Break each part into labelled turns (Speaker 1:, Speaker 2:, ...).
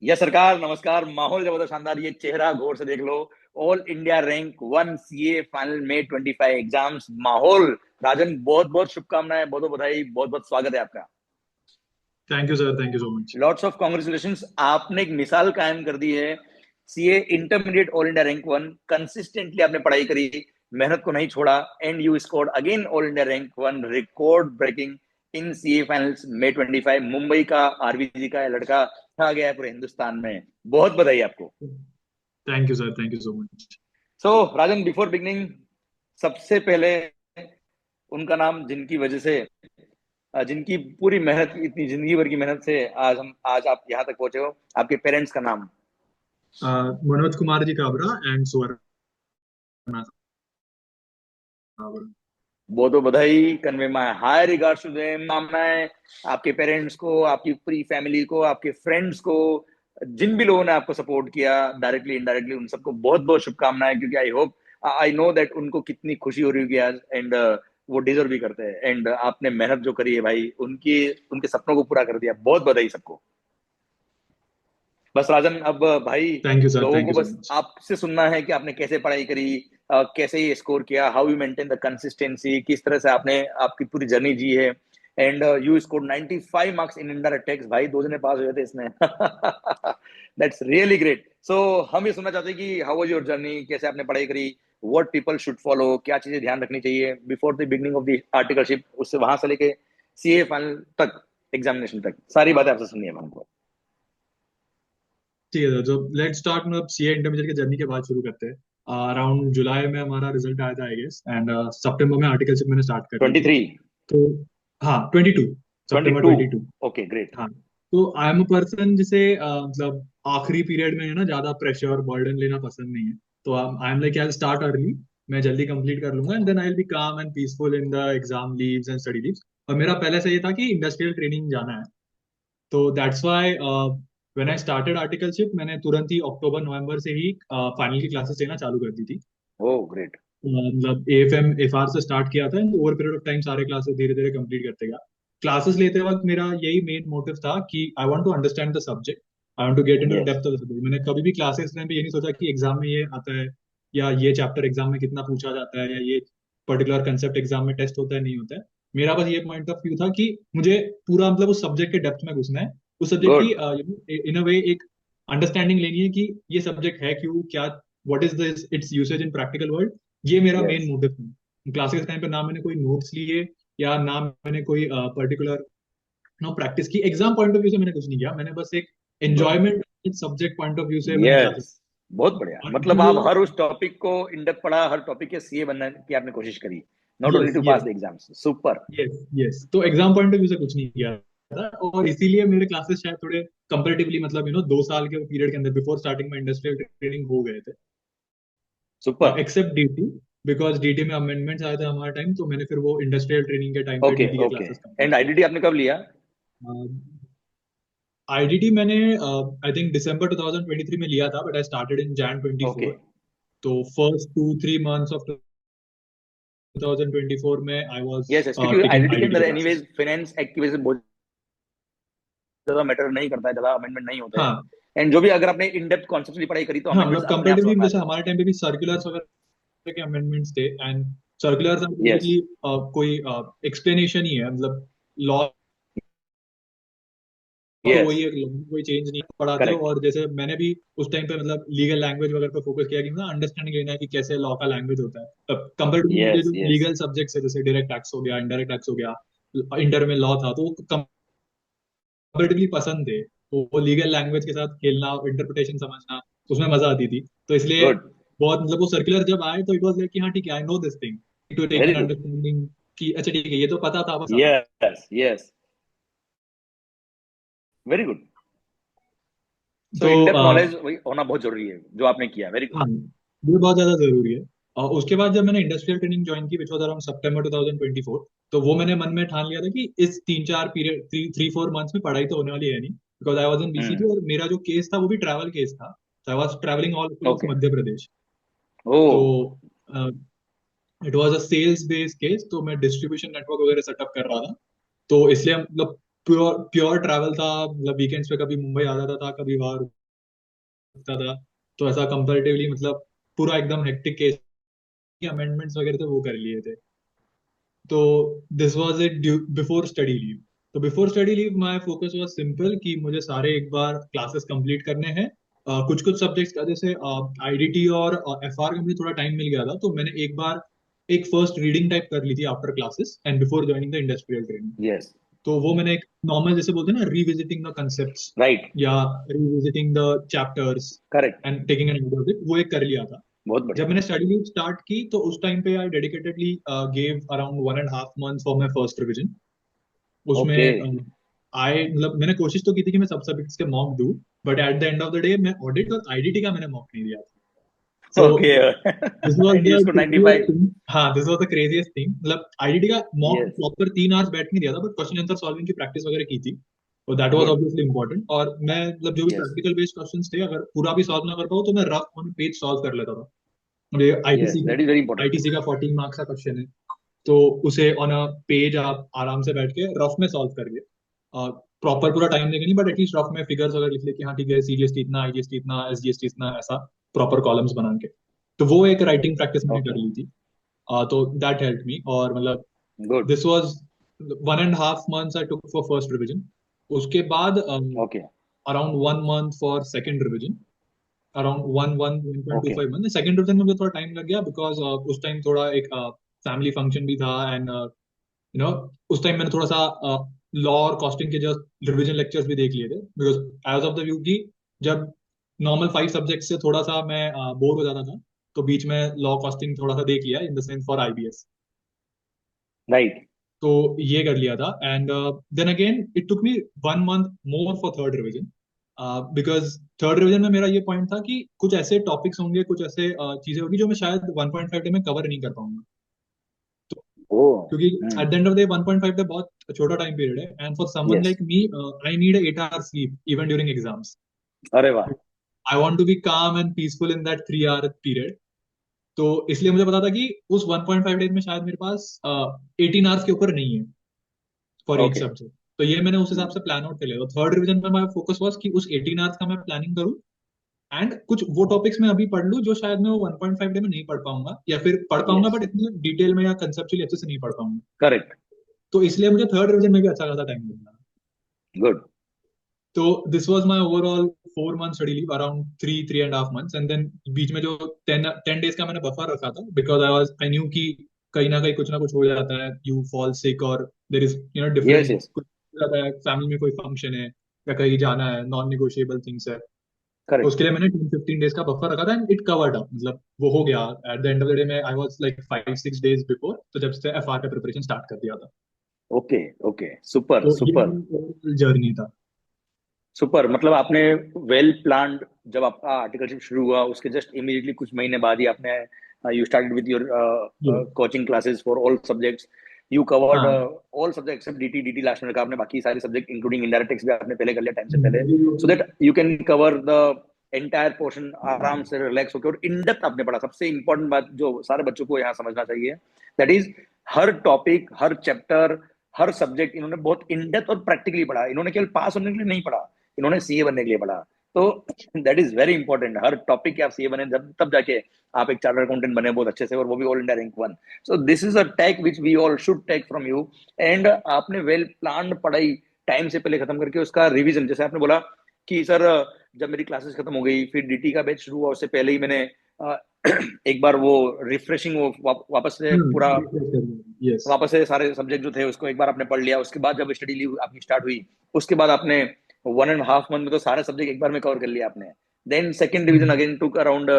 Speaker 1: Yes सरकार, नमस्कार। माहौल जबरदस्त, शानदार। ये चेहरा गौर से देख लो। All India rank one CA final में 25 एग्जाम्स। माहौल। राजन, बहुत बहुत शुभकामनाएं, बहुत बहुत बधाई, बहुत बहुत स्वागत है आपका।
Speaker 2: Thank you sir, thank you so much.
Speaker 1: Lots of congratulation. आपने एक मिसाल कायम कर दी है। CA intermediate all India rank one, consistently आपने पढ़ाई करी, मेहनत को नहीं छोड़ा, and you scored again all India rank one, record breaking in CA finals में 25। मुंबई का, आरबीजी का लड़का छा गया है पूरे हिंदुस्तान में। बहुत बधाई आपको।
Speaker 2: Thank you sir, thank you so much.
Speaker 1: So Rajan, before beginning, सबसे पहले उनका नाम जिनकी वजह से, जिनकी पूरी मेहनत, इतनी जिंदगी भर की मेहनत से आज आप यहाँ तक पहुंचे हो, आपके पेरेंट्स का नाम।
Speaker 2: मनोज कुमार जी काबरा एंड सुवर्णा काबरा।
Speaker 1: बहुत बहुत बधाई। Convey my high regards to them. मैं आपके पेरेंट्स को, आपकी पूरी फैमिली को, आपके फ्रेंड्स को, जिन भी लोगों ने आपको सपोर्ट किया डायरेक्टली इनडायरेक्टली, उन सबको बहुत बहुत शुभकामनाएं। क्योंकि I hope, I know that उनको कितनी खुशी हो रही होगी आज, एंड वो डिजर्व भी करते हैं। एंड आपने मेहनत जो करी है भाई, उनकी उनके सपनों को पूरा कर दिया। बहुत बधाई सबको। बस राजन, अब भाई,
Speaker 2: थैंक यू सर,
Speaker 1: लोगों
Speaker 2: थैंक
Speaker 1: को
Speaker 2: यू सो
Speaker 1: बस
Speaker 2: मच।
Speaker 1: आपसे सुनना है कि आपने कैसे पढ़ाई करी, कैसे ये स्कोर किया, how you maintain the consistency, किस तरह से आपने आपकी पूरी जर्नी जी है। And you score 95 marks in indirect tax. भाई, 2 जने पास हुए थे इसमें। That's really great. सो हम ये सुनना चाहते हैं कि हाउ वाज योर जर्नी, कैसे आपने पढ़ाई करी, व्हाट पीपल शुड फॉलो, क्या चीजें ध्यान रखनी चाहिए before the beginning of the articleship, उससे वहां से लेके सीए फाइनल तक, एग्जामिनेशन तक, सारी बातें आपसे सुननी है हमको।
Speaker 2: ठीक है सर, जो लेट्स स्टार्ट मतलब सीए इंटरमीडिएट की जर्नी के बाद शुरू करते हैं। अराउंड जुलाई में हमारा रिजल्ट आया था आई गेस, एंड सितंबर में आर्टिकलशिप मैंने स्टार्ट कर ली थी।
Speaker 1: 23।
Speaker 2: तो हाँ, 22,
Speaker 1: ट्वेंटी
Speaker 2: सितंबर
Speaker 1: टू
Speaker 2: 22।
Speaker 1: Okay, great.
Speaker 2: हाँ, तो आई एम अ पर्सन जिसे मतलब आखिरी पीरियड में है ना ज्यादा प्रेशर और बर्डन लेना पसंद नहीं है। तो I am like I start early, मैं जल्दी कंप्लीट कर लूंगा and then I will be calm and peaceful in the exam leaves and study leaves. और मेरा पहले से ये था कि इंडस्ट्रियल ट्रेनिंग जाना है। तो that's why when I started articleship मैंने तुरंत ही अक्टूबर नवंबर से ही फाइनल की क्लासेस लेना चालू कर दी थी।
Speaker 1: ओ ग्रेट।
Speaker 2: मतलब एएफएम एफआर से स्टार्ट किया था, ओवर पीरियड ऑफ टाइम सारे क्लासेस धीरे धीरे कंप्लीट करते गया। क्लासेस लेते वक्त मेरा यही मेन मोटिव था कि I want to understand the subject, I want to get into the
Speaker 1: yes.
Speaker 2: Depth of the subject. मैंने कभी भी क्लासेस टाइम पे ये नहीं सोचा कि एग्जाम में ये आता है, या ये चैप्टर एग्जाम में कितना पूछा जाता है, या ये पर्टिकुलर कंसेप्ट एग्जाम में टेस्ट होता है नहीं होता है। मेरा बस ये पॉइंट ऑफ व्यू था कि मुझे पूरा मतलब उस सब्जेक्ट के डेप्थ में घुसना है, उस सब्जेक्ट की
Speaker 1: गुड।
Speaker 2: इन अ वे एक अंडरस्टैंडिंग लेनी है कि ये सब्जेक्ट है क्यों, क्या, what is this it's usage in practical world. ये मेरा मेन
Speaker 1: यस।
Speaker 2: मोटिव था क्लासेस के टाइम पे। ना मैंने कोई नोट्स लिए, या ना मैंने कोई पर्टिकुलर नो प्रैक्टिस की। एग्जाम पॉइंट ऑफ व्यू से मैंने कुछ नहीं किया, मैंने बस एक
Speaker 1: good.
Speaker 2: Enjoyment subject point of view से मैंने क्लासेस।
Speaker 1: यस। बहुत बढ़िया।
Speaker 2: और
Speaker 1: मतलब
Speaker 2: वो
Speaker 1: आप हर उस टॉपिक को इन डेप्थ पढ़ा, हर टॉपिक के सीए बनने की आपने कोशिश करी, not only
Speaker 2: yes
Speaker 1: to pass
Speaker 2: yes
Speaker 1: the exams. Super.
Speaker 2: Yes yes, तो एग्जाम पॉइंट ऑफ व्यू से कुछ नहीं किया था। और इसीलिए मेरे क्लासेस शायद थोड़े कंपेरेटिवली मतलब 2 साल के पीरियड के अंदर बिफोर स्टार्टिंग में इंडस्ट्रियल ट्रेनिंग हो गए थे,
Speaker 1: super.
Speaker 2: Except DT. Because DT में अमेंडमेंट्स आए थे हमारे टाइम, तो मैंने फिर वो इंडस्ट्रियल ट्रेनिंग के टाइम पे
Speaker 1: ओके
Speaker 2: डीटी के
Speaker 1: okay.
Speaker 2: Classes
Speaker 1: and
Speaker 2: complete
Speaker 1: IDT आपने कब लिया?
Speaker 2: किए। आईडीटी मैंने आई थिंक दिसंबर 2023 में लिया था, but I started in Jain
Speaker 1: okay.
Speaker 2: 24। तो फर्स्ट 2-3 मंथ्स ऑफ 2024 में आई वाज
Speaker 1: यस यस, क्योंकि
Speaker 2: टेकिंग
Speaker 1: आईडीटी के
Speaker 2: आईडीटी
Speaker 1: अंदर
Speaker 2: के क्लासेस।
Speaker 1: एनीवेज फाइनेंस एक्ट की वजह से बहुत ज्यादा मैटर नहीं करता है, ज्यादा अमेंडमेंट नहीं होते हैं।
Speaker 2: हाँ
Speaker 1: एंड जो भी, अगर आपने इन डेप्थ कॉन्सेप्चुअली पढ़ाई करी, तो
Speaker 2: हाँ,
Speaker 1: अमेंडमेंट्स
Speaker 2: मतलब
Speaker 1: अपने आप समझ
Speaker 2: कंपेरेटिवली
Speaker 1: में आ
Speaker 2: जैसे
Speaker 1: जाते
Speaker 2: हमारे टाइम पे भी सर्कुलर्स वगैरह के अमेंडमेंट्स थे, एंड सर्कुलर्स में
Speaker 1: हैं। यस।
Speaker 2: बेसिकली कोई एक्सप्लेनेशन ही है, मतलब लॉ तो
Speaker 1: यस।
Speaker 2: वही है, कोई चेंज नहीं पढ़ाते हो।
Speaker 1: करेक्ट।
Speaker 2: और जैसे मैंने भी उस टाइम पे मतलब लीगल लैंग्वेज वगैरह पे फोकस किया कि ना अंडरस्टैंडिंग लेना है कि कैसे लॉ का लैंग्वेज होता है। कंपेयर टू मुझे
Speaker 1: यस
Speaker 2: जो
Speaker 1: यस।
Speaker 2: लीगल सब्जेक्ट्स है जैसे डायरेक्ट टैक्स हो गया, इनडायरेक्ट टैक्स हो गया, इंटर में लॉ था, तो कंपेरेटिवली पसंद थे। तो वो लीगल लैंग्वेज के साथ खेलना, इंटरप्रिटेशन समझना, उसमें मजा आती थी। तो इसलिए
Speaker 1: गुड।
Speaker 2: बहुत मतलब वो सर्कुलर जब आए तो इट वाज लाइक कि हाँ ठीक है, I know this thing, to take
Speaker 1: very
Speaker 2: an
Speaker 1: good.
Speaker 2: Understanding कि अच्छा ठीक है, ये तो पता था बस अब।
Speaker 1: Yes yes. Very good. So
Speaker 2: तो
Speaker 1: इन डेप्थ नॉलेज होना बहुत जरूरी है, जो आपने किया। Very good.
Speaker 2: हाँ, ये बहुत ज्यादा जरूरी है। और उसके बाद जब मैंने इंडस्ट्रियल ट्रेनिंग ज्वाइन की विच वाज अराउंड सितंबर 2024, तो वो मैंने मन में ठान लिया था कि इस 3-4 पीरियड 3-4 मंथ्स में पढ़ाई तो होने वाली है नहीं, because I was in BCT.
Speaker 1: Hmm.
Speaker 2: और मेरा जो केस था वो भी ट्रैवल केस था, तो I was travelling all across
Speaker 1: okay.
Speaker 2: Madhya Pradesh.
Speaker 1: ओ।
Speaker 2: तो it was a sales based case, तो मैं डिस्ट्रीब्यूशन नेटवर्क वगैरह सेटअप कर रहा था। तो इसलिए मतलब प्योर प्योर ट्रैवल था, मतलब वीकेंड्स पे कभी मुंबई आ जाता था, कभी बाहर रुकता था। तो ऐसा कंपैरेटिवली मतलब पूरा एकदम हेक्टिक केस, अमेंडमेंट्स वगैरह थे वो कर लिए थे। तो this was it before study leave. तो before study leave my focus was simple कि मुझे सारे एक बार क्लासेस कंप्लीट करने हैं। कुछ कुछ सब्जेक्ट्स का जैसे आईडीटी और एफआर का मुझे थोड़ा टाइम मिल गया था, तो मैंने एक बार एक फर्स्ट रीडिंग टाइप कर ली थी after classes and before joining the industrial training.
Speaker 1: Yes.
Speaker 2: तो वो मैंने एक नॉर्मल जैसे बोलते हैं ना, रिविजिटिंग द कंसेप्ट्स
Speaker 1: राइट।
Speaker 2: या revisiting the chapters
Speaker 1: correct.
Speaker 2: And taking an idea of it, वो एक कर लिया था।
Speaker 1: बहुत बढ़िया।
Speaker 2: जब मैंने स्टडी लीव स्टार्ट की तो उस टाइम पे I dedicatedly gave around 1.5 months for my first revision. उसमें
Speaker 1: ओके।
Speaker 2: आई मतलब मैंने कोशिश तो की थी कि मैं सब सब्जेक्ट्स के मॉक दूं, but at the end of the day मैं ऑडिट और आईडीटी का मैंने मॉक नहीं दिया था। So
Speaker 1: okay.
Speaker 2: This was
Speaker 1: and
Speaker 2: the
Speaker 1: you score
Speaker 2: craziest
Speaker 1: 95।
Speaker 2: Thing. हाँ, this was the craziest thing. मतलब आईडीटी का मॉक
Speaker 1: यस।
Speaker 2: प्रॉपर 3 hours बैठ के नहीं दिया था, बट क्वेश्चन आंसर सॉल्विंग की प्रैक्टिस वगैरह की थी। तो that was
Speaker 1: good.
Speaker 2: Obviously important. और मैं मतलब जो भी
Speaker 1: यस।
Speaker 2: प्रैक्टिकल बेस्ड क्वेश्चंस थे, अगर पूरा भी सॉल्व ना कर पाऊँ तो मैं रफ ऑन पेज सॉल्व कर लेता था। मुझे
Speaker 1: yes, that is very important.
Speaker 2: ITC का 14 मार्क्स का क्वेश्चन है, तो उसे ऑन अ पेज आप आराम से बैठ के रफ में सॉल्व करिए। प्रॉपर पूरा टाइम देंगे नहीं, बट एटलीस्ट रफ में फिगर्स वगैरह लिख ले कि हाँ ठीक है, सीजीएसटी इतना, आईजीएसटी इतना, एसजीएसटी इतना, ऐसा प्रॉपर कॉलम्स बना के। तो वो एक राइटिंग प्रैक्टिस मैंने कर
Speaker 1: ओके।
Speaker 2: ली थी। तो दैट हेल्प मी। और मतलब
Speaker 1: good.
Speaker 2: This was 1.5 months I took for first revision. उसके बाद
Speaker 1: okay.
Speaker 2: Around 1 month for second revision. Around one point two
Speaker 1: okay.
Speaker 2: Five month second revision में मुझे थोड़ा टाइम लग गया, बिकॉज उस टाइम थोड़ा एक फैमिली फंक्शन भी था, एंड यू नो उस टाइम मैंने थोड़ा सा लॉ और कॉस्टिंग के जो रिवीजन लेक्चर्स भी देख लिए थे, because as of the view की जब नॉर्मल 5 सब्जेक्ट से थोड़ा सा मैं बोर हो जाता था, तो बीच में लॉ कॉस्टिंग थोड़ा सा देख लिया in the sense for IBS.
Speaker 1: Right.
Speaker 2: तो ये कर लिया था, and then again it took me 1 month more for third revision. Because third revision में मेरा ये पॉइंट था कि कुछ ऐसे टॉपिक्स होंगे, कुछ ऐसे चीजें होगी जो मैं शायद 1.5 डे में कवर नहीं कर पाऊंगा।
Speaker 1: ओ।
Speaker 2: क्योंकि
Speaker 1: हम्म।
Speaker 2: At the end of the 1.5 day बहुत छोटा टाइम पीरियड है, and for someone
Speaker 1: yes.
Speaker 2: Like me I need 8 hour sleep even during exams.
Speaker 1: अरे वाह।
Speaker 2: I want to be calm and peaceful in that 3 hour period. तो इसलिए मुझे पता था कि उस 1.5 डेज में शायद मेरे पास 18 hours के ऊपर नहीं है फॉर ईच
Speaker 1: ओके।
Speaker 2: सब्जेक्ट। तो ये मैंने उस हिसाब से प्लान आउट कर लिया। तो थर्ड रिवीजन में माय फोकस वाज कि उस 18 hours का मैं प्लानिंग करूँ, एंड कुछ वो टॉपिक्स मैं अभी पढ़ लूँ जो शायद मैं वो 1.5 डे में नहीं पढ़ पाऊंगा, या फिर पढ़ पाऊंगा
Speaker 1: यस।
Speaker 2: बट इतने डिटेल में या कंसेप्चुअली अच्छे से नहीं पढ़ पाऊंगा।
Speaker 1: करेक्ट।
Speaker 2: तो इसलिए मुझे थर्ड रिवीजन में भी अच्छा खासा टाइम मिल रहा।
Speaker 1: गुड।
Speaker 2: तो this was my overall 4 month study leave, around 3.5 months, and then बीच में जो 10 days का मैंने बफर रखा था, बिकॉज आई न्यू कि कहीं ना कहीं कुछ ना कुछ हो जाता है, यू फॉल सिक और there is
Speaker 1: yes.
Speaker 2: Different
Speaker 1: yes.
Speaker 2: कुछ हो जाता है, फैमिली में कोई फंक्शन है या कहीं जाना है, नॉन निगोशिएबल थिंग्स है। तो
Speaker 1: करेक्ट।
Speaker 2: उसके लिए मैंने 10-15 डेज का बफर रखा था, एंड इट कवर्ड अप, मतलब वो हो गया। At the end of the day में I was like 5-6 days before, तो जब से एफआर का प्रिपरेशन स्टार्ट कर दिया था।
Speaker 1: ओके। ओके। सुपर
Speaker 2: तो ये
Speaker 1: सुपर।
Speaker 2: मेरी जर्नी था।
Speaker 1: सुपर, मतलब आपने वेल प्लान्ड, जब आपका आर्टिकलशिप शुरू हुआ उसके जस्ट इमीडिएटली कुछ महीने बाद ही आपने यू स्टार्टेड विद योर
Speaker 2: ये
Speaker 1: coaching classes for all subjects. You covered
Speaker 2: हाँ।
Speaker 1: All subject except DT. DT last में रखा आपने, बाकी सारे सब्जेक्ट इंक्लूडिंग इनडायरेक्ट टैक्स भी आपने पहले कर लिया टाइम से पहले, सो that you can cover the entire portion आराम से रिलैक्स होकर। और इन डेप्थ आपने पढ़ा। सबसे इंपॉर्टेंट बात जो सारे बच्चों को यहाँ समझना चाहिए, that is her topic, her chapter, her subject इन्होंने बहुत इन डेप्थ और प्रैक्टिकली पढ़ा। इन्होंने केवल पास होने के लिए नहीं पढ़ा, इन्होंने सीए बनने के लिए पढ़ा। तो that is very important. Her topic के आप सीए बने, जब तब जाके आप एक चार्टर्ड अकाउंटेंट बने बहुत अच्छे से, और वो भी all India rank 1। So this is a take which we all should take from you. And आपने वेल प्लान्ड पढ़ाई टाइम से पहले खत्म करके उसका रिवीजन, जैसे आपने बोला कि सर जब मेरी क्लासेस खत्म हो गई फिर डीटी का बैच शुरू हुआ, उससे पहले ही मैंने एक बार वो रिफ्रेशिंग वो वापस से पूरा,
Speaker 2: यस।
Speaker 1: वापस से सारे सब्जेक्ट जो थे उसको एक बार आपने पढ़ लिया। उसके बाद जब स्टडी लीव आपकी स्टार्ट हुई, उसके बाद आपने 1.5 मंथ में तो सारे सब्जेक्ट एक बार में कवर कर लिया आपने। Then second division again took around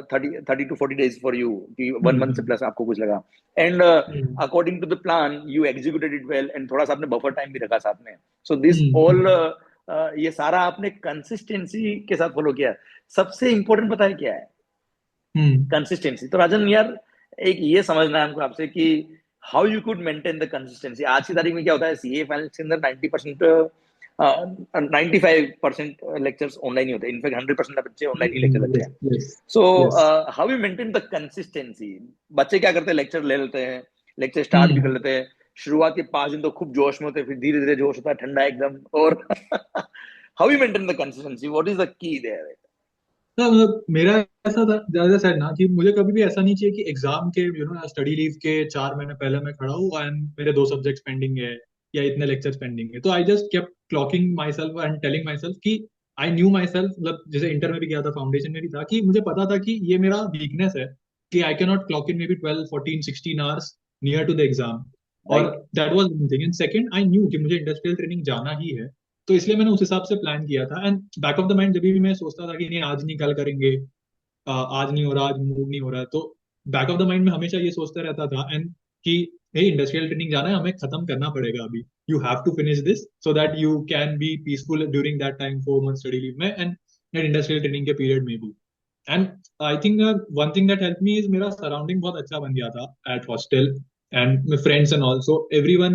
Speaker 1: 30 to 40 days for you, कि 1 मंथ से प्लस आपको कुछ लगा। And according to the plan you executed it well, and थोड़ा सा आपने बफर टाइम भी रखा साथ में। सो दिस ऑल ये सारा आपने कंसिस्टेंसी के साथ फॉलो किया। सबसे इंपॉर्टेंट पता है क्या है? कंसिस्टेंसी। तो राजन यार, एक ये समझना है हमको आपसे कि how you could maintain the consistency. आज की तारीख में क्या होता है, सीए फाइनल के अंदर 90% 95% लेक्चर्स ऑनलाइन ही होते हैं। इनफैक्ट 100% बच्चे ऑनलाइन ही लेक्चर लेते
Speaker 2: यस,
Speaker 1: हैं।
Speaker 2: Yes,
Speaker 1: so
Speaker 2: yes.
Speaker 1: How you maintain the consistency? बच्चे क्या करते हैं, लेक्चर ले लेते हैं, लेक्चर स्टार्ट भी कर लेते हैं, शुरुआत के 5 दिन तो खूब जोश में होते, फिर धीरे धीरे जोश होता है ठंडा एकदम। और how you maintain the consistency, what is the key there?
Speaker 2: तो मतलब मेरा ऐसा था ज्यादा सेड ना कि मुझे कभी भी ऐसा नहीं चाहिए कि एग्जाम के स्टडी लीव के 4 महीने पहले मैं खड़ा हूँ एंड मेरे 2 सब्जेक्ट्स पेंडिंग है या इतने लेक्चर्स पेंडिंग है। तो I just kept clocking my self and telling my self कि आई न्यू माई सेल्फ, मतलब जैसे इंटर में भी किया था, फाउंडेशन में भी था, कि मुझे पता था कि ये मेरा वीकनेस है कि I can not clock in maybe 12 14 16 hours near to the exam. और
Speaker 1: right.
Speaker 2: That was one thing. And second, I knew कि मुझे इंडस्ट्रियल ट्रेनिंग जाना ही है, तो इसलिए मैंने उस हिसाब से प्लान किया था। And back of the mind जब भी मैं सोचता था कि नहीं आज नहीं कल करेंगे, आज नहीं हो रहा, आज मूड नहीं हो रहा है, तो बैक ऑफ द माइंड में हमेशा ये सोचता रहता था एंड कि हे इंडस्ट्रियल ट्रेनिंग जाना है, हमें खत्म करना पड़ेगा अभी, you have to finish this so that you can be peaceful during that time 4 month study leave में एंड इंडस्ट्रियल ट्रेनिंग के पीरियड में भी। And I think one thing that help me is मेरा सराउंडिंग बहुत अच्छा बन गया था at hostel and my friends and also everyone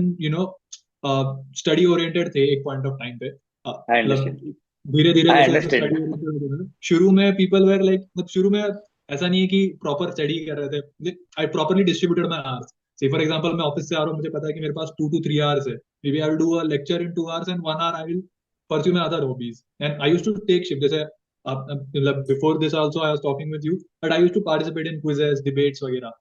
Speaker 2: study oriented थे एक पॉइंट ऑफ टाइम पे।
Speaker 1: आई
Speaker 2: मतलब
Speaker 1: अंडरस्टैंड।
Speaker 2: धीरे धीरे
Speaker 1: आई
Speaker 2: जैसे जैसे
Speaker 1: अंडरस्टैंड।
Speaker 2: स्टडी ओरिएंटेड, शुरू में पीपल वेर लाइक, मतलब शुरू में ऐसा नहीं है कि प्रॉपर स्टडी कर रहे थे, आई प्रॉपरली डिस्ट्रीब्यूटेड माई आवर्स। से फॉर एग्जांपल मैं ऑफिस से आ रहा हूँ, मुझे पता है कि मेरे पास 2 to 3 hours है, maybe I will do a lecture in 2 hours and 1 hour I will pursue my other hobbies. And I used to take shift, जैसे मतलब before this also I was talking with you but I used to participate in quizzes debates वगैरह,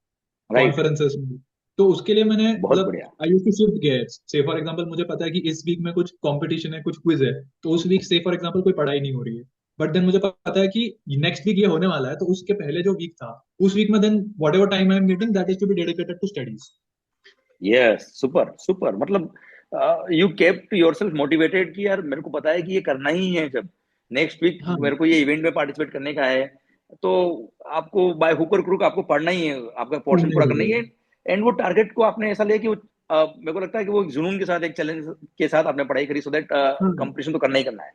Speaker 1: right.
Speaker 2: Conferences में। तो उसके लिए मैंने
Speaker 1: बहुत
Speaker 2: मतलब
Speaker 1: बढ़िया।
Speaker 2: I used to shift gears. Say for example मुझे पता है कि इस वीक में कुछ कंपटीशन है, कुछ क्विज है, तो उस वीक से फॉर एग्जांपल कोई पढ़ाई नहीं हो रही है, बट देन मुझे पता है कि नेक्स्ट वीक ये होने वाला है, तो उसके पहले जो वीक था उस वीक में then whatever time I am getting that is to be dedicated to studies.
Speaker 1: Yes, super super. मतलब यू केप्ट योरसेल्फ मोटिवेटेड कि यार मेरे को पता है कि ये करना ही है, जब नेक्स्ट वीक
Speaker 2: हाँ।
Speaker 1: मेरे को ये इवेंट में पार्टिसिपेट करने का है, तो आपको बाय हुक और क्रूक आपको पढ़ना ही है, आपका पोर्शन
Speaker 2: नहीं
Speaker 1: पूरा करना ही है।
Speaker 2: पड़ेगा।
Speaker 1: एंड वो टारगेट को आपने ऐसा लिया कि वो मेरे को लगता है कि वो एक जुनून के साथ, एक चैलेंज के साथ आपने पढ़ाई करी, सो दैट
Speaker 2: हाँ,
Speaker 1: कंपटीशन तो करना ही करना है।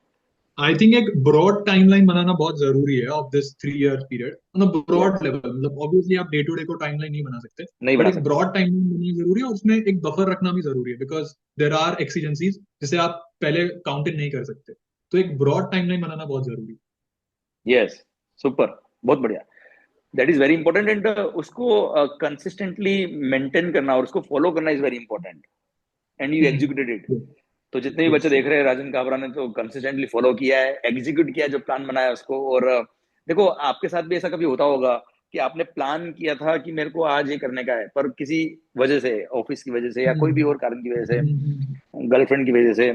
Speaker 2: आई थिंक एक ब्रॉड टाइमलाइन बनाना बहुत जरूरी है ऑफ दिस 3 year पीरियड, मतलब ब्रॉड
Speaker 1: यस।
Speaker 2: लेवल, मतलब ऑब्वियसली आप डे टू डे को टाइमलाइन नहीं बना सकते,
Speaker 1: नहीं
Speaker 2: बट
Speaker 1: बना
Speaker 2: एक
Speaker 1: सकते।
Speaker 2: ब्रॉड टाइमलाइन बनाना जरूरी है और उसमें एक बफर रखना भी जरूरी है बिकॉज देर आर एक्सीजेंसीज जिसे आप पहले काउंट इन नहीं कर सकते। तो एक ब्रॉड टाइमलाइन बनाना बहुत जरूरी है।
Speaker 1: यस, सुपर, बहुत बढ़िया। That is very important. And उसको कंसिस्टेंटली मेंटेन करना और उसको फॉलो करना is very important, and you executed it. तो जितने भी बच्चे
Speaker 2: यस।
Speaker 1: देख रहे हैं, राजन काबरा ने तो कंसिस्टेंटली फॉलो किया है, एग्जीक्यूट किया है जो प्लान बनाया उसको। और देखो आपके साथ भी ऐसा कभी होता होगा कि आपने प्लान किया था कि मेरे को आज ये करने का है, पर किसी वजह से, ऑफिस की वजह से या कोई भी और कारण की वजह से, गर्लफ्रेंड की वजह से,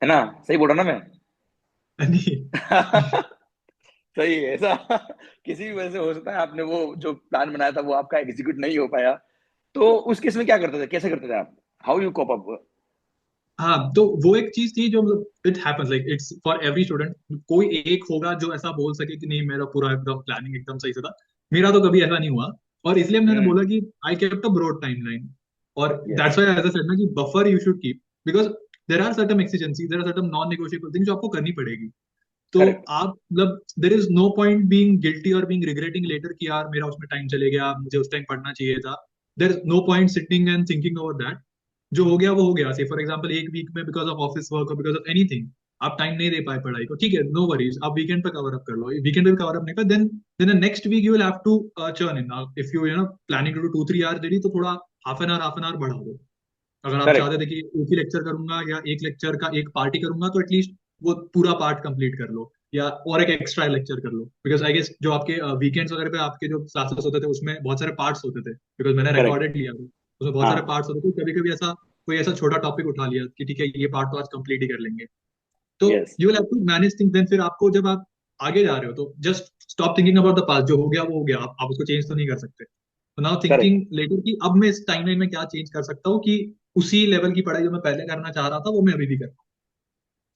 Speaker 1: है ना? सही बोल रहा ना मैं?
Speaker 2: नहीं।
Speaker 1: सही है ऐसा। किसी भी वजह से हो सकता है आपने वो जो प्लान बनाया था वो आपका एग्जीक्यूट नहीं हो पाया, तो उस केस में क्या करते थे, कैसे करते थे आप? How you cope up?
Speaker 2: हाँ, तो वो एक चीज थी जो मतलब it happens like it's for every student, कोई एक होगा जो ऐसा बोल सके कि नहीं मेरा पूरा एकदम प्लानिंग एकदम सही से था। मेरा तो कभी ऐसा नहीं हुआ, और इसलिए मैंने बोला
Speaker 1: हम्म।
Speaker 2: कि I kept a broad timeline. और
Speaker 1: yes.
Speaker 2: That's why as I said ना कि buffer you should keep because there are certain exigencies, there are certain non negotiable things जो आपको करनी पड़ेगी। तो
Speaker 1: करेक्ट।
Speaker 2: आप मतलब there is no point being guilty और बीइंग रिग्रेटिंग लेटर कि यार मेरा उसमें टाइम चले गया, मुझे उस टाइम पढ़ना चाहिए था। There is no point sitting and thinking over that. जो हो गया वो हो गया। से फॉर एग्जांपल एक वीक में बिकॉज ऑफ ऑफिस वर्क और बिकॉज ऑफ एनीथिंग आप टाइम नहीं दे पाए पढ़ाई को, ठीक है, नो वरीज, आप वीकेंड पे कवर अप कर लो, वीकेंड पे भी कवर अप नहीं कर, then next week you will have to churn in. If you planning to do 2 3 hours daily, तो थोड़ा हाफ एन आवर बढ़ा दो। अगर आप चाहते
Speaker 1: करेक्ट।
Speaker 2: थे कि एक ही लेक्चर करूंगा या एक लेक्चर का एक पार्टी करूंगा, तो एटलीस्ट वो पूरा पार्ट कंप्लीट कर लो या और एक एक्स्ट्रा लेक्चर कर लो। बिकॉज आई गेस जो आपके वीकेंड्स वगैरह पे आपके जो क्लासेस होते थे उसमें बहुत सारे पार्ट्स होते थे, बिकॉज मैंने
Speaker 1: करेक्ट।
Speaker 2: रिकॉर्डेड लिया था, उसमें बहुत सारे
Speaker 1: हाँ।
Speaker 2: पार्ट्स होते थे। कभी कभी ऐसा कोई ऐसा छोटा टॉपिक उठा लिया कि ठीक है ये पार्ट तो आज कंप्लीट ही कर लेंगे, तो
Speaker 1: yes.
Speaker 2: You will have to manage things. Then फिर आपको जब आप आगे जा रहे हो तो just stop thinking about the past, जो हो गया वो हो गया, आप उसको चेंज तो नहीं कर सकते। तो नाउ
Speaker 1: करेक्ट।
Speaker 2: थिंकिंग लेटर कि अब मैं इस टाइमलाइन में क्या चेंज कर सकता हूँ कि उसी लेवल की पढ़ाई जो मैं पहले करना चाह रहा था वो मैं अभी भी कर पाऊँ।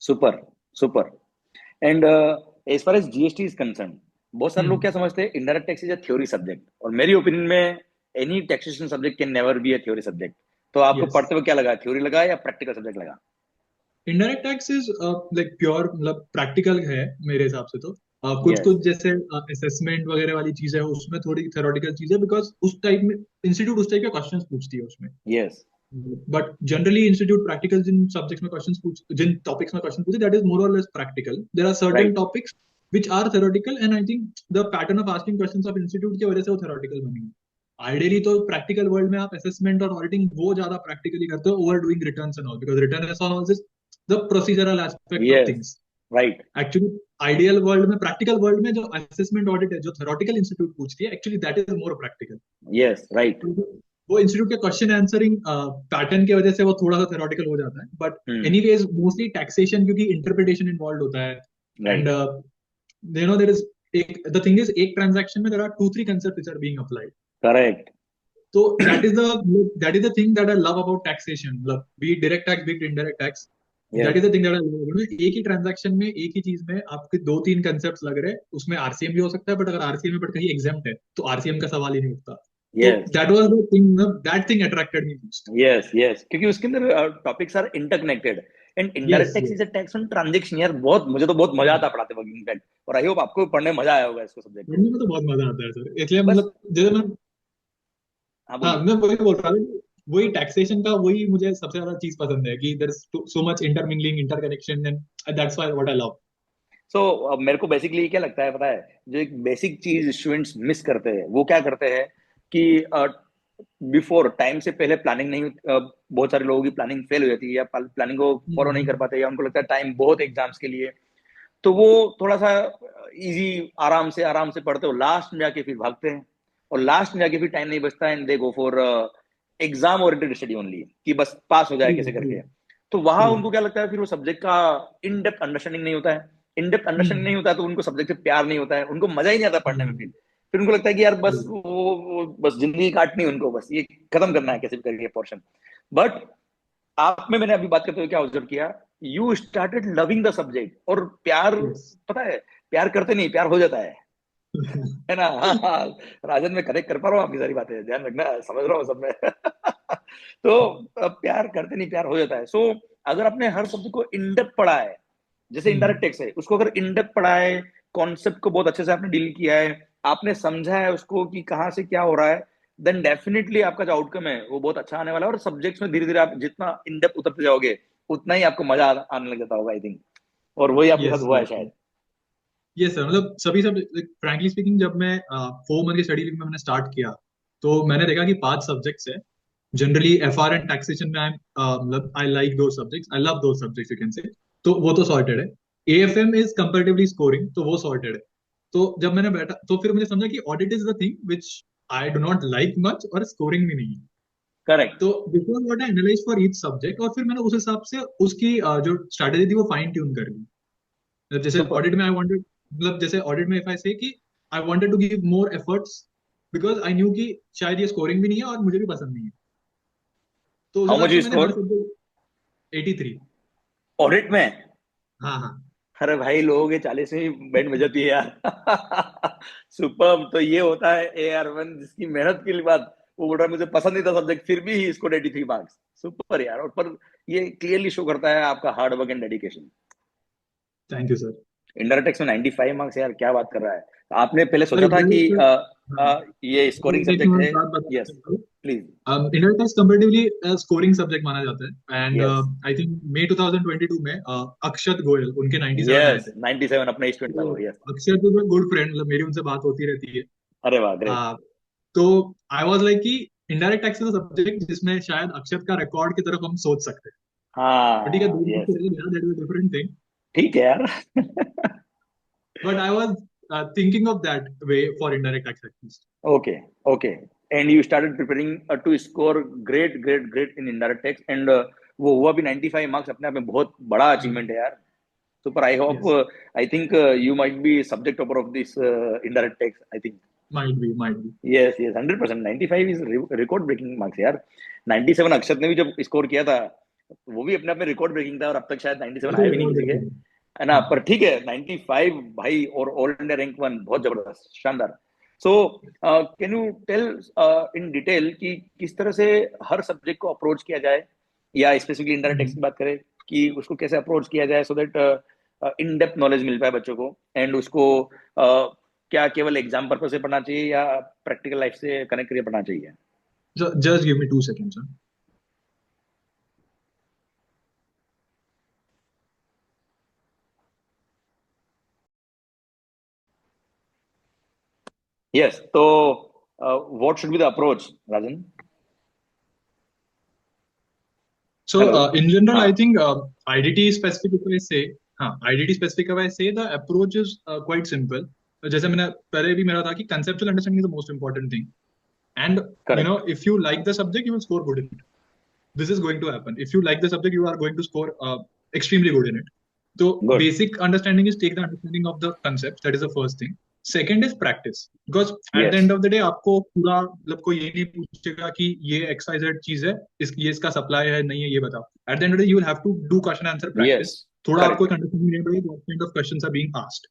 Speaker 1: Super super. And as far as GST is concerned, बहुत सारे लोग
Speaker 2: हम्म।
Speaker 1: क्या समझते हैं, indirect tax is a theory subject, और मेरी ओपिनियन में any taxation subject can never be a theory subject. तो आपको
Speaker 2: यस।
Speaker 1: पढ़ते हुए क्या लगा, थ्योरी लगा या प्रैक्टिकल सब्जेक्ट लगा?
Speaker 2: Indirect tax is like pure मतलब प्रैक्टिकल है मेरे हिसाब से। तो कुछ
Speaker 1: यस।
Speaker 2: कुछ जैसे असेसमेंट वगैरह वाली चीज है उसमें थोड़ी थ्योरेटिकल चीज है, बिकॉज उस टाइप में इंस्टीट्यूट उस टाइप के क्वेश्चंस पूछती है उसमें।
Speaker 1: Yes.
Speaker 2: But generally institute practical जिन सब्जेक्ट्स में क्वेश्चंस पूछ, जिन टॉपिक्स में क्वेश्चन पूछे, दैट इज मोर और less practical. There are certain
Speaker 1: right.
Speaker 2: Topics which are theoretical and I think the pattern of asking questions of institute की वजह से वो theoretical बनी है। आइडियली तो प्रैक्टिकल वर्ल्ड में आप असेसमेंट और ऑडिटिंग वो ज्यादा प्रैक्टिकली करते हो over doing returns and all, because return and all is the procedural aspect of
Speaker 1: yes,
Speaker 2: things.
Speaker 1: Right,
Speaker 2: actually ideal world में, प्रैक्टिकल वर्ल्ड में जो असेसमेंट ऑडिट है, जो थ्योरेटिकल इंस्टीट्यूट पूछती है, actually that is more practical.
Speaker 1: Yes, right,
Speaker 2: वो institute के question answering pattern की वजह से वो थोड़ा सा थ्योरेटिकल हो जाता है, बट एनीवेज मोस्टली टैक्सेशन, क्योंकि इंटरप्रिटेशन इन्वॉल्व होता है। एंड
Speaker 1: राइट,
Speaker 2: देयर इज एक, द थिंग इज, एक ट्रांजैक्शन में there are two three concept which are being applied.
Speaker 1: Correct,
Speaker 2: तो that is the thing that I love about taxation, मतलब be direct tax, be indirect tax. That
Speaker 1: yes,
Speaker 2: is the thing that I love. एक ही transaction में, एक ही चीज में आपके दो तीन कंसेप्ट लग रहे हैं, उसमें आरसीएम भी हो सकता है, बट अगर आरसीएम में बट कहीं एग्जाम्प्ट है तो आरसीएम का सवाल ही नहीं उठता। तो
Speaker 1: yes,
Speaker 2: that was the thing, that thing attracted me most.
Speaker 1: Yes, yes, क्योंकि उसके अंदर topics are interconnected. And
Speaker 2: yes,
Speaker 1: indirect tax is a tax on transaction यार, बहुत, मुझे तो बहुत मजा आता है पढ़ाते वक्त इनफैक्ट, और आई होप आपको भी पढ़ने में मजा आया होगा इसको, सब्जेक्ट को।
Speaker 2: पढ़ने में तो बहुत मजा आता है सर, इसलिए
Speaker 1: बस,
Speaker 2: मतलब जैसे मैं,
Speaker 1: हाँ
Speaker 2: हाँ
Speaker 1: बोलिए।
Speaker 2: मैं वही बोल रहा था कि वही टैक्सेशन का, वही मुझे सबसे ज्यादा चीज पसंद है कि there is so much intermingling, interconnection, and that's why what I love.
Speaker 1: So मेरे को बेसिकली क्या लगता है पता है, जो एक बेसिक चीज स्टूडेंट्स मिस करते हैं वो क्या करते हैं कि बिफोर टाइम से पहले प्लानिंग नहीं, बहुत सारे लोगों की प्लानिंग फेल हो जाती है, या प्लानिंग को फॉलो नहीं कर पाते, या उनको लगता है टाइम बहुत एग्जाम्स के लिए, तो वो थोड़ा सा इजी, आराम से पढ़ते हो, लास्ट में जाके फिर भागते हैं, और लास्ट में जाके फिर टाइम नहीं बचता है, and they go for exam oriented study only, कि बस पास हो जाए
Speaker 2: ट्रू,
Speaker 1: कैसे
Speaker 2: ट्रू,
Speaker 1: करके। तो वहां
Speaker 2: ट्रू।
Speaker 1: उनको क्या लगता है, फिर वो सब्जेक्ट का इन डेप्थ अंडरस्टैंडिंग नहीं होता है। इन डेप्थ अंडरस्टैंडिंग नहीं होता है तो उनको सब्जेक्ट से प्यार नहीं होता है, उनको मजा ही नहीं आता पढ़ने में। फिर उनको लगता है कि यार बस वो बस जिंदगी काटनी है उनको, बस ये खत्म करना है कैसे भी करके पोर्शन। बट आप में मैंने अभी बात करते हुए क्या ऑब्जर्व किया, you started loving the subject, और प्यार,
Speaker 2: यस।
Speaker 1: पता है, प्यार करते नहीं, प्यार हो जाता है ना। हाँ हाँ, राजन मैं कनेक्ट कर पा रहा हूँ आपकी सारी बातें, ध्यान रखना, समझ रहा हूँ सब मैं। तो प्यार करते नहीं, प्यार हो जाता है। सो अगर आपने हर शब्द को इन डेप्थ पढ़ा है, जैसे इनडायरेक्ट टैक्स है, उसको अगर इन डेप्थ पढ़ा है, कॉन्सेप्ट को बहुत अच्छे से आपने डील किया है, आपने समझा है उसको कि कहाँ से क्या हो रहा है, देन डेफिनेटली आपका जो आउटकम है वो बहुत अच्छा आने वाला है, और सब्जेक्ट्स में धीरे धीरे आप जितना इन डेप्थ उतरते जाओगे उतना ही आपको मजा आने लग जाता होगा, आई थिंक। और वही आपके साथ
Speaker 2: यस,
Speaker 1: हुआ है शायद।
Speaker 2: ये सर, मतलब सभी सब, फ्रैंकली स्पीकिंग, जब मैं 4 मंथ की स्टडी में मैंने स्टार्ट किया, तो मैंने देखा कि 5 सब्जेक्ट्स है। जनरली एफआर एंड टैक्सेशन में मतलब आई लाइक दो सब्जेक्ट्स, आई लव दो सब्जेक्ट्स, यू कैन से। तो वो तो सॉर्टेड है। एएफएम इज कंपैरेटिवली स्कोरिंग, तो वो सॉर्टेड है। तो जब मैंने बैठा तो फिर मुझे समझा कि audit is the thing which I do not like much, और स्कोरिंग भी नहीं है।
Speaker 1: करेक्ट।
Speaker 2: तो before what I analyse for each subject, और फिर मैंने उस हिसाब से उसकी जो स्ट्रैटेजी थी वो फाइन ट्यून कर ली। मतलब जैसे
Speaker 1: सुपर।
Speaker 2: ऑडिट में आई वांटेड, मतलब जैसे ऑडिट में इफ आई से कि I wanted to give more efforts, because I knew कि शायद ये स्कोरिंग भी नहीं है और मुझे भी पसंद नहीं है। तो उस
Speaker 1: हाउ
Speaker 2: हिसाब
Speaker 1: मच
Speaker 2: से
Speaker 1: यू
Speaker 2: मैंने हर
Speaker 1: स्कोर
Speaker 2: सब्जेक्ट 83।
Speaker 1: ऑडिट में?
Speaker 2: हाँ, हाँ।
Speaker 1: अरे भाई, लोगों के 40 में ही बैंड बजाती है यार। सुपर। तो ये होता है AR1 जिसकी मेहनत के लिए बात, वो बोल रहा है मुझे पसंद नहीं था सब्जेक्ट, फिर भी ही इसको 83 मार्क्स। सुपर यार। और पर ये क्लियरली शो करता है आपका hard work and dedication.
Speaker 2: Thank you sir.
Speaker 1: Indirect tax में 95 मार्क्स, यार क्या बात कर रहा है। आपने पहले
Speaker 2: सर
Speaker 1: सोचा था कि
Speaker 2: इनडायरेक्ट, हाँ,
Speaker 1: ये स्कोरिंग
Speaker 2: एक
Speaker 1: सब्जेक्ट
Speaker 2: मैं
Speaker 1: है?
Speaker 2: बात बताना
Speaker 1: यस,
Speaker 2: चाहता हूँ।
Speaker 1: Please.
Speaker 2: Indian tax comparatively scoring subject माना जाता है, एंड
Speaker 1: यस,
Speaker 2: आई थिंक मई 2022 में अक्षत गोयल, उनके 97 आए
Speaker 1: यस,
Speaker 2: थे।
Speaker 1: 97 अपना स्टूडेंट था
Speaker 2: तो
Speaker 1: वो। Yes.
Speaker 2: Akshat is a good friend, मतलब मेरी उनसे बात होती रहती है।
Speaker 1: अरे वाह, ग्रेट।
Speaker 2: आ, तो आई वाज लाइक कि इनडायरेक्ट टैक्स इज सब्जेक्ट जिसमें शायद अक्षत का रिकॉर्ड की तरफ हम सोच सकते हैं। तो ठीक है,
Speaker 1: हाँ,
Speaker 2: दोनों
Speaker 1: yes,
Speaker 2: say that is a different thing.
Speaker 1: ठीक है यार।
Speaker 2: But I was thinking of that way for indirect tax at least.
Speaker 1: Okay, okay. And you started preparing to score great, great, great in indirect tax, and वो हुआ भी 95 marks, अपने आप में बहुत बड़ा अचीवमेंट है यार। Super. I hope,
Speaker 2: yes,
Speaker 1: I think you might be subject topper of this indirect tax, I think.
Speaker 2: Might be, might be.
Speaker 1: Yes, yes, 100%। 95 is record breaking marks यार। 97 अक्षत ने भी जब स्कोर किया था, वो भी अपने आप में रिकॉर्ड ब्रेकिंग था, और अब तक शायद 97
Speaker 2: वो तो
Speaker 1: आया भी नहीं
Speaker 2: रिकॉर्ड
Speaker 1: किसी के,
Speaker 2: ब्रेकिंग।
Speaker 1: है ना।
Speaker 2: हाँ।
Speaker 1: पर ठीक है, 95 भाई, और ऑल इंडिया रैंक 1, बहुत जबरदस्त, शानदार। So can you tell in detail कि किस तरह से हर सब्जेक्ट को अप्रोच किया जाए, या स्पेसिफिकली इंडायरेक्ट टैक्स की बात करें कि उसको कैसे अप्रोच किया जाए, so that in depth knowledge मिल पाए बच्चों को, एंड उसको क्या केवल एग्जाम पर्पज से पढ़ना चाहिए, या प्रैक्टिकल लाइफ से कनेक्ट करके पढ़ना चाहिए?
Speaker 2: Just give me 2 seconds, sir.
Speaker 1: Yes. तो what should be the approach, Rajan?
Speaker 2: So
Speaker 1: Hello.
Speaker 2: in general,
Speaker 1: हाँ.
Speaker 2: I think IDT specific if I say, हाँ IDT specific if I say the approach is quite simple. जैसे मैंने पहले भी मेरा था कि conceptual understanding is the most important thing. And you know,
Speaker 1: Correct.
Speaker 2: if you like the subject, you will score good in it. This is going to happen. If you like the subject, you are going to score extremely good in it. So
Speaker 1: Good.
Speaker 2: basic understanding is take the understanding of the concepts. That is the first thing. Second is practice. Because at the
Speaker 1: Yes.
Speaker 2: end of the day, आपको पूरा मतलब कोई ये नहीं पूछेगा कि ये XYZ चीज है, ये इसका सप्लाई है नहीं है ये बताओ. At the end of the day, you will have to do question answer practice.
Speaker 1: Yes.
Speaker 2: थोड़ा आपको
Speaker 1: Correct.
Speaker 2: एक understanding नहीं पड़ेगा what kind of questions are being asked.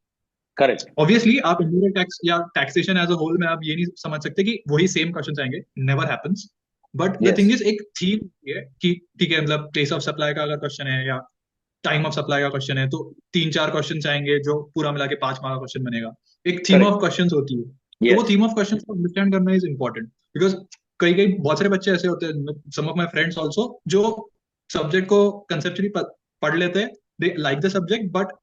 Speaker 1: Correct.
Speaker 2: Obviously, आप indirect tax या taxation as a whole में आप ये नहीं समझ सकते कि वही सेम क्वेश्चंस आएंगे. Never happens. But the
Speaker 1: Yes.
Speaker 2: Thing is एक थीम है कि ठीक है मतलब प्लेस ऑफ सप्लाई का अगर क्वेश्चन है या टाइम ऑफ सप्लाई का क्वेश्चन है तो 3-4 क्वेश्चन आएंगे जो पूरा मिला के 5 मार्क का क्वेश्चन बनेगा. एक थीम
Speaker 1: Correct.
Speaker 2: ऑफ क्वेश्चन होती है. तो वो
Speaker 1: Yes.
Speaker 2: थीम ऑफ क्वेश्चन को अंडरस्टैंड करना इज इंपॉर्टेंट बिकॉज कई कई बहुत सारे बच्चे ऐसे होते हैं, सम ऑफ माई फ्रेंड्स ऑल्सो, जो सब्जेक्ट को कंसेप्चुअली पढ़ लेते हैं, they like the subject, but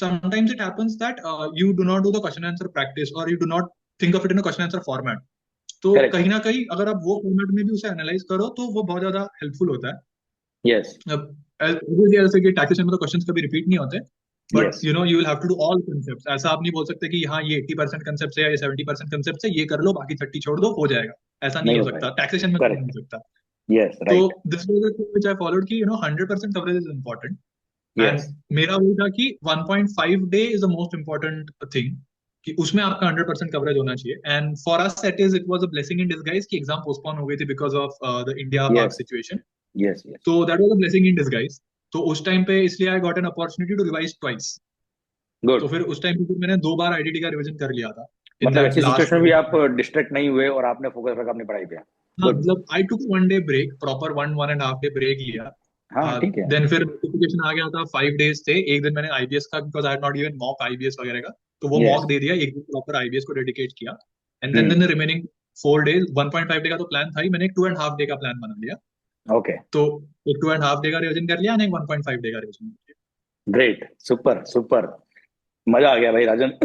Speaker 2: sometimes it happens that you do not do the question answer practice or you do not think of it in a question answer format. तो
Speaker 1: Correct.
Speaker 2: कहीं ना कहीं अगर आप वो फॉर्मेट में भी उसे एनालाइज करो तो वो बहुत ज्यादा हेल्पफुल होता है.
Speaker 1: Yes.
Speaker 2: अब जैसे कि टैक्सेशन में तो क्वेश्चंस कभी रिपीट नहीं होते, but
Speaker 1: Yes.
Speaker 2: You know you will have to do all concepts. ऐसा आप नहीं बोल सकते कि हाँ ये 80% कांसेप्ट है या ये 70% कांसेप्ट है, ये कर लो बाकी 30 छोड़ दो, हो जाएगा. ऐसा नहीं
Speaker 1: नहीं
Speaker 2: हो
Speaker 1: हो
Speaker 2: सकता,
Speaker 1: पाएगा.
Speaker 2: टैक्सेशन में तो
Speaker 1: Correct.
Speaker 2: नहीं हो सकता.
Speaker 1: Yes.
Speaker 2: तो
Speaker 1: Right.
Speaker 2: This was the thing which I followed कि you know 100% coverage is important. And
Speaker 1: Yes.
Speaker 2: मेरा वही था कि 1.5 day is the most important thing, कि उसमें आपका 100% कवरेज होना चाहिए. And for us it was a blessing in disguise कि एग्जाम पोस्टपोन हो गई थी because of the India Pak
Speaker 1: Yes.
Speaker 2: Situation.
Speaker 1: Yes. Yes.
Speaker 2: तो that was a blessing in disguise. तो उस टाइम पे इसलिए I got an opportunity to revise twice. तो
Speaker 1: Good.
Speaker 2: फिर उस टाइम पे फिर मैंने 2 बार आईडीटी का रिवीजन कर लिया था इन
Speaker 1: मतलब
Speaker 2: दैट
Speaker 1: ऐसी
Speaker 2: लास्ट.
Speaker 1: सिचुएशन में भी आप डिस्ट्रैक्ट नहीं हुए और आपने फोकस रखा अपनी पढ़ाई पे.
Speaker 2: हाँ
Speaker 1: Good.
Speaker 2: मतलब I took 1 day break, proper 1.5 day break लिया.
Speaker 1: हाँ ठीक है.
Speaker 2: देन फिर नोटिफिकेशन आ गया था, 5 डेज थे. एक दिन मैंने आईबीएस का, because I had not given mock IBS वगैरह का, तो वो
Speaker 1: Yes.
Speaker 2: मॉक दे दिया. एक दिन प्रॉपर आईबीएस को डेडिकेट किया. And then remaining 4 days, 1.5 day का तो प्लान था ही, मैंने एक 2.5 डे का प्लान बना लिया.
Speaker 1: Okay.
Speaker 2: तो एक 2.5 डे का रिवीजन कर लिया, एक 1.5 डे का रिवीजन कर लिया.
Speaker 1: Great. Super. Super. मजा आ गया भाई राजन.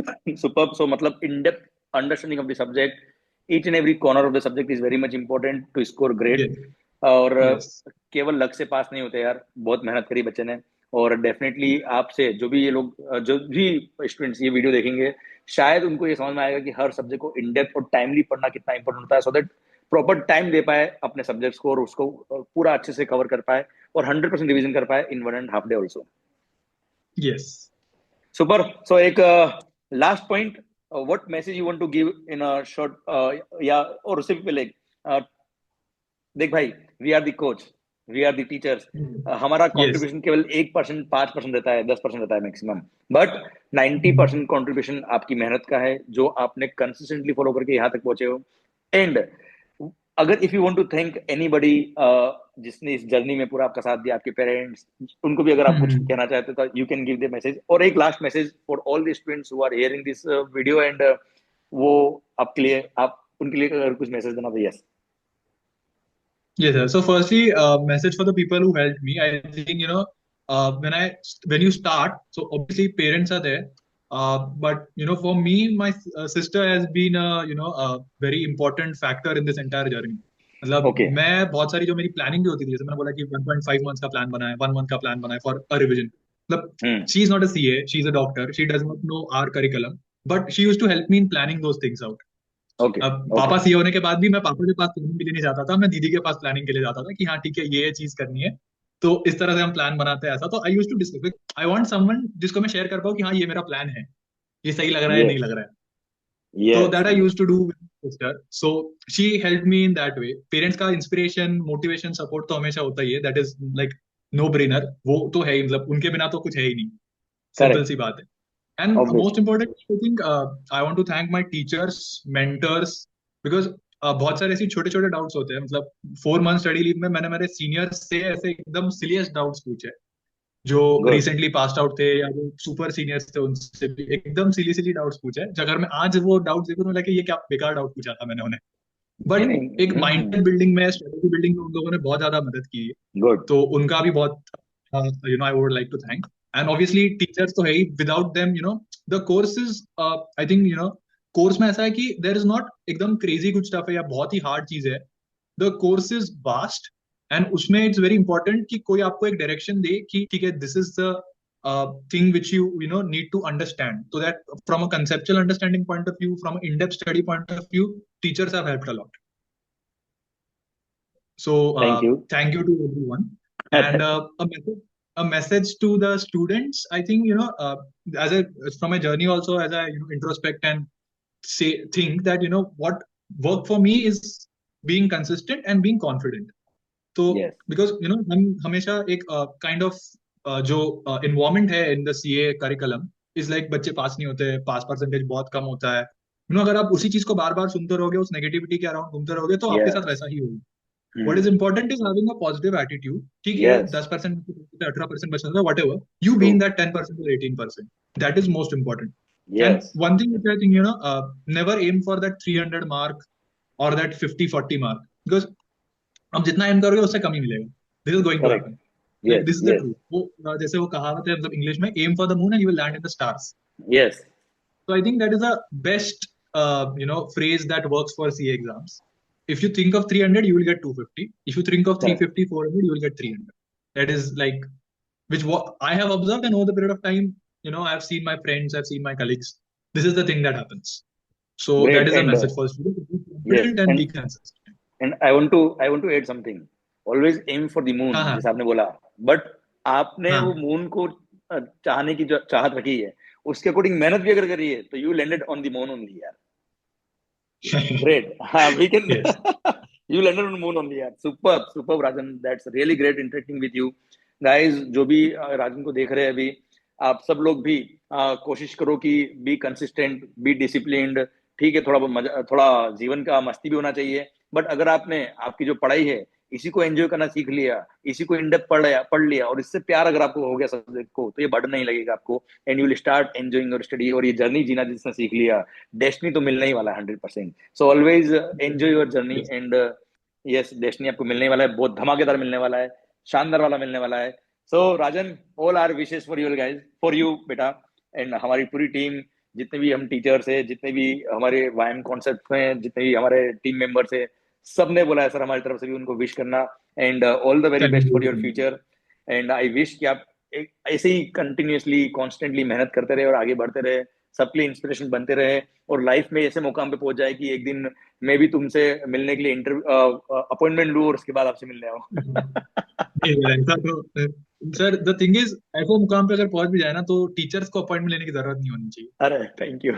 Speaker 1: Superb. So मतलब in depth understanding of the subject, each and every corner of the subject is very much important to score great.
Speaker 2: Yes.
Speaker 1: और
Speaker 2: Yes.
Speaker 1: केवल लक से पास नहीं होते यार, बहुत मेहनत करी बच्चे ने. और डेफिनेटली आपसे जो भी ये लोग, जो भी स्टूडेंट्स ये वीडियो देखेंगे, शायद उनको ये समझ में आएगा कि हर सब्जेक्ट को इन डेप्थ और टाइमली पढ़ना कितना इंपॉर्टेंट होता है, सो दैट प्रॉपर टाइम दे पाए अपने सब्जेक्ट्स को और उसको पूरा अच्छे से कवर कर पाए और 100% रिवीजन कर पाए in 1.5 day also.
Speaker 2: Yes.
Speaker 1: Super. So एक last point, what message you want to give in a short, या और उससे भी पहले देख भाई, we are the coach, we are the teachers. हमारा कंट्रीब्यूशन केवल 1%, 5% रहता है, 10% रहता है मैक्सिमम, बट 90% कंट्रीब्यूशन आपकी मेहनत का है जो आपने कंसिस्टेंटली फॉलो करके यहाँ तक पहुंचे हो. एंड अगर if you want to thank anybody जिसने इस जर्नी में पूरा आपका साथ दिया, आपके पेरेंट्स, उनको भी अगर आप कुछ कहना चाहते हो तो you can give the message. और एक last message for all the students who are hearing this video, and वो आपके लिए, आप उनके लिए अगर कुछ मैसेज देना तो yes.
Speaker 2: Yes, sir. So firstly, message for the people who helped me. I think, you know, when you start, so obviously parents are there. But you know, for me, my sister has been a very important factor in this entire journey. मतलब
Speaker 1: Okay.
Speaker 2: मैं बहुत सारी जो मेरी planning भी होती थी, जैसे मैंने बोला कि 1.5 मंथ्स का प्लान बनाया, 1 मंथ का प्लान बनाया फॉर अ रिवीजन. मतलब she is not a CA, she is a doctor, she does not know our curriculum, but she used to help me in planning those things out.
Speaker 1: Okay.
Speaker 2: अब पापा CA होने के बाद भी मैं पापा के पास प्लानिंग के लिए नहीं जाता था, मैं दीदी के पास प्लानिंग के लिए जाता था कि हाँ ठीक है ये चीज करनी है, तो इस तरह से हम प्लान बनाते हैं. ऐसा तो I used to discuss, I want someone जिसको मैं शेयर कर पाऊँ कि हाँ ये मेरा प्लान है, ये सही लग रहा है, नहीं लग रहा है. तो that I used to do with sister. So she helped me in that way. Parents का इंस्पिरेशन, मोटिवेशन, सपोर्ट तो हमेशा होता ही है. That is like no brainer, वो तो है ही, मतलब उनके बिना तो कुछ है ही नहीं. सिंपल सी बात है. And most important, I think I want to thank my teachers, mentors, because बहुत सारे ऐसे छोटे छोटे डाउट्स होते हैं. मतलब 4 मंथ स्टडी लीव में मैंने मेरे सीनियर्स से ऐसे एकदम सिलियस डाउट्स पूछे, जो रिसेंटली पास्ड आउट थे या जो सुपर सीनियर्स थे, उनसे भी एकदम सिली डाउट्स पूछे. अगर मैं आज वो डाउट्स देखूं तो लगे ये क्या बेकार डाउट पूछा था मैंने उन्हें. बट एक माइंड बिल्डिंग में, स्ट्रेटेजी बिल्डिंग में उन लोगों ने बहुत ज्यादा मदद की है. तो उनका भी बहुत I would like to thank. And obviously teachers तो है ही, without them, you know, the course is I think, you know, course में ऐसा है कि देयर इज नॉट एकदम क्रेजी कुछ स्टफ है या बहुत ही हार्ड चीज है. The course is vast, and उसमें इट्स वेरी इंपॉर्टेंट कि कोई आपको एक डायरेक्शन दे कि ठीक है, this is the thing which you know need to understand, so that from a conceptual understanding point of view, from an in-depth study point of view, teachers have helped a lot. So
Speaker 1: thank you.
Speaker 2: thank you to everyone. And a message to the students, I think, you know, as a from a journey also, as I, you know, introspect and say think that, you know, what worked for me is being consistent and being confident. तो
Speaker 1: Yes.
Speaker 2: Because you know हम हमेशा एक kind of जो environment है in the CA curriculum is like बच्चे पास नहीं होते, पास percentage बहुत कम होता है. यू नो अगर आप उसी चीज को बार बार सुनते रहोगे, उस नेगेटिविटी के अराउंड घूमते रहोगे, तो आपके
Speaker 1: Yes.
Speaker 2: साथ वैसा ही होगा. What is
Speaker 1: Hmm.
Speaker 2: important is having a positive attitude. ठीक है,
Speaker 1: Yes.
Speaker 2: 10% 18% बचना, whatever you be in
Speaker 1: True.
Speaker 2: that 10% or 18%, that is most important. And
Speaker 1: Yes.
Speaker 2: one thing which I think, you know, never aim for that 300 mark or that 50-40 mark, because अब जितना M करोगे उससे कम ही मिलेगा. This is going to
Speaker 1: Correct.
Speaker 2: Happen. Like
Speaker 1: Yes.
Speaker 2: This is the
Speaker 1: Yes.
Speaker 2: Truth. वो जैसे वो कहावत है मतलब इंग्लिश में, aim for the moon and you will land in the stars.
Speaker 1: Yes.
Speaker 2: So I think that is a best you know phrase that works for CA exams. If you think of 300, you will get 250. If you think of
Speaker 1: Correct.
Speaker 2: 350, 400, you will get 300. That is like which what I have observed, and over the period of time, you know, I've seen my friends, I've seen my colleagues. This is the thing that happens. So that
Speaker 1: Great.
Speaker 2: is a
Speaker 1: And
Speaker 2: message for students: be
Speaker 1: yes.
Speaker 2: confident and be consistent.
Speaker 1: And I want to add something. Always aim for the moon,
Speaker 2: हाँ हाँ
Speaker 1: जैसे आपने बोला. But आपने वो
Speaker 2: हाँ.
Speaker 1: moon को चाहने की जो चाहत रखी है, उसके अकॉर्डिंग मेहनत भी अगर करी है, तो you landed on the moon only, यार. Great. We can.
Speaker 2: Yes.
Speaker 1: You landed on the moon only, यार. Superb, superb, Rajan. That's really great interacting with you, guys. जो भी राजन को देख रहे हैं अभी, आप सब लोग भी कोशिश करो कि बी कंसिस्टेंट, बी डिसिप्लिन्ड. ठीक है, थोड़ा बहुत मजा, थोड़ा जीवन का मस्ती भी होना चाहिए. बट अगर आपने आपकी जो पढ़ाई है इसी को एंजॉय करना सीख लिया, इसी को इन डेप्थ पढ़ लिया और इससे प्यार अगर आपको हो गया सब्जेक्ट को, तो ये बर्डन नहीं लगेगा आपको. And you will start enjoying your study. और ये जर्नी जीना जिसने सीख लिया, डेस्टिनी तो मिलना ही वाला है 100%. So always enjoy your journey.
Speaker 2: Yes.
Speaker 1: And yes, destiny आपको मिलने वाला है, बहुत धमाकेदार मिलने वाला है, शानदार वाला मिलने वाला है. So Rajan, all our wishes for you guys, for you बेटा. एंड हमारी पूरी टीम, जितने भी हम टीचर्स है, जितने भी हमारे वाइम कॉन्सेप्ट में जितने भी हमारे टीम मेंबर्स है, सब ने बोला है सर हमारी तरफ से भी उनको विश करना. And all the very
Speaker 2: Thank
Speaker 1: best
Speaker 2: you.
Speaker 1: For your future. And I wish कि आप ऐसे ही कंटिन्यूअसली कॉन्स्टेंटली मेहनत करते रहे और आगे बढ़ते रहे, सबके लिए इंस्पिरेशन बनते रहे, और लाइफ में ऐसे मुकाम पे पहुंच जाए कि एक दिन मैं भी तुमसे मिलने के लिए इंटरव्यू अपॉइंटमेंट लूँ और उसके बाद आपसे मिलने आऊँ.
Speaker 2: ऐसा तो सर द थिंग इज, ऐसे मुकाम पे अगर पहुंच भी जाए ना, तो टीचर्स को अपॉइंटमेंट लेने की जरूरत नहीं होनी चाहिए.
Speaker 1: अरे thank you.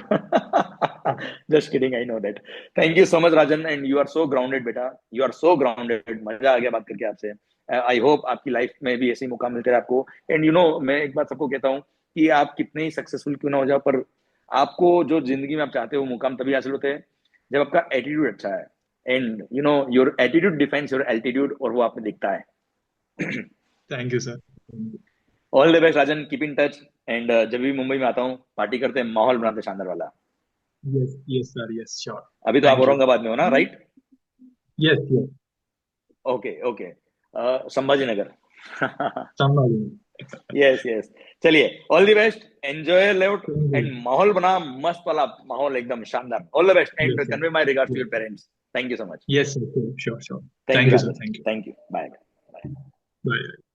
Speaker 1: Just kidding, I know that. Thank you so much Rajan. And you are so grounded बेटा, यू आर सो ग्राउंडेड. मजा आ गया बात करके आपसे. आई होप आपकी लाइफ में भी ऐसे ही मौका मिलते रहे आपको. एंड यू नो, मैं एक बात सबको कहता हूँ कि आप कितने ही सक्सेसफुल क्यों ना हो जाओ, पर आपको जो जिंदगी में आप चाहते हो मुकाम तभी हासिल होते हैं जब आपका एटीट्यूड अच्छा है. And you know, your attitude defines your altitude, और वो आपने दिखता है.
Speaker 2: Thank you sir.
Speaker 1: All the best Rajan, keep in touch. And जब भी मुंबई में आता हूँ पार्टी करते हैं, माहौल बनाते हैं शानदार वाला.
Speaker 2: Yes yes sir, yes sure.
Speaker 1: अभी तो आप
Speaker 2: थैंक यू.
Speaker 1: औरंगाबाद में हो ना, right?
Speaker 2: Yes yes.
Speaker 1: Okay okay. Sambhajinagar.
Speaker 2: संभाल.
Speaker 1: Yes yes. चलिए, all the best, enjoy life.
Speaker 2: Thank
Speaker 1: and
Speaker 2: you.
Speaker 1: माहौल बना मस्त वाला माहौल, एकदम शानदार. All the best and
Speaker 2: yes sir.
Speaker 1: Convey my regards to your parents. Thank you so much.
Speaker 2: Yes sir, sure sure.
Speaker 1: Thank
Speaker 2: thank
Speaker 1: you
Speaker 2: you sir.
Speaker 1: Rajan,
Speaker 2: thank you.
Speaker 1: Thank you. Bye.
Speaker 2: Bye.